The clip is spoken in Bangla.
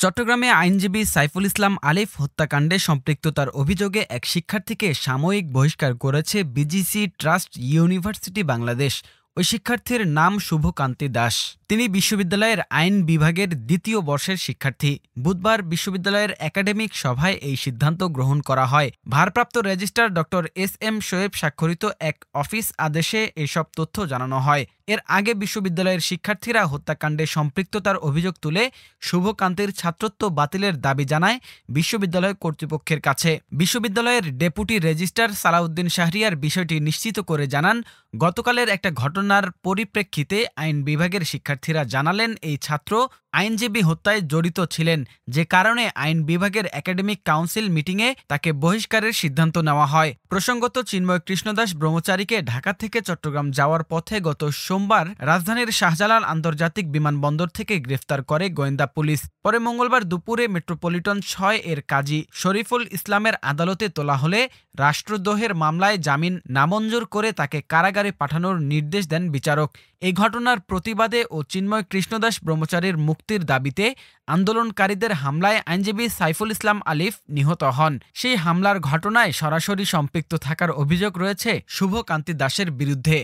চট্টগ্রামে আইনজীবী সাইফুল ইসলাম আলিফ হত্যাকাণ্ডে সম্পৃক্ততার অভিযোগে এক শিক্ষার্থীকে সাময়িক বহিষ্কার করেছে বিজিসি ট্রাস্ট ইউনিভার্সিটি বাংলাদেশ। ওই শিক্ষার্থীর নাম শুভকান্তি দাস। তিনি বিশ্ববিদ্যালয়ের আইন বিভাগের দ্বিতীয় বর্ষের শিক্ষার্থী। বুধবার বিশ্ববিদ্যালয়ের একাডেমিক সভায় এই সিদ্ধান্ত গ্রহণ করা হয়। ভারপ্রাপ্ত রেজিস্ট্রার ডক্টর এস.এম. শোয়েব স্বাক্ষরিত এক অফিস আদেশে এসব তথ্য জানানো হয়। এর আগে বিশ্ববিদ্যালয়ের শিক্ষার্থীরা হত্যাকাণ্ডে সম্পৃক্ততার অভিযোগ তুলে শুভকান্তির ছাত্রত্ব বাতিলের দাবি জানায় বিশ্ববিদ্যালয় কর্তৃপক্ষের কাছে। বিশ্ববিদ্যালয়ের ডেপুটি রেজিস্ট্রার সালাউদ্দিন শাহরিয়ার বিষয়টি নিশ্চিত করে জানান, গতকালের একটা ঘটনার পরিপ্রেক্ষিতে আইন বিভাগের শিক্ষার্থীরা জানালেন এই ছাত্র আইনজীবী হত্যায় জড়িত ছিলেন, যে কারণে আইন বিভাগের একাডেমিক কাউন্সিল মিটিংয়ে তাকে বহিষ্কারের সিদ্ধান্ত নেওয়া হয়। প্রসঙ্গত, চিন্ময় কৃষ্ণদাস ব্রহ্মচারীকে ঢাকা থেকে চট্টগ্রাম যাওয়ার পথে গত সোমবার রাজধানীর শাহজালাল আন্তর্জাতিক বিমানবন্দর থেকে গ্রেফতার করে গোয়েন্দা পুলিশ। পরে মঙ্গলবার দুপুরে মেট্রোপলিটন ৬ এর কাজী শরীফুল ইসলামের আদালতে তোলা হলে রাষ্ট্রদ্রোহের মামলায় জামিন নামঞ্জুর করে তাকে কারাগারে পাঠানোর নির্দেশ দেন বিচারক। এই ঘটনার প্রতিবাদে ও চিন্ময় কৃষ্ণদাস ব্রহ্মচারীর মুক্তির দাবিতে আন্দোলনকারীদের হামলায় আইনজীবী সাইফুল ইসলাম আলিফ নিহত হন। সেই হামলার ঘটনায় সরাসরি সম্পৃক্ত থাকার অভিযোগ রয়েছে শুভকান্তি দাসের বিরুদ্ধে।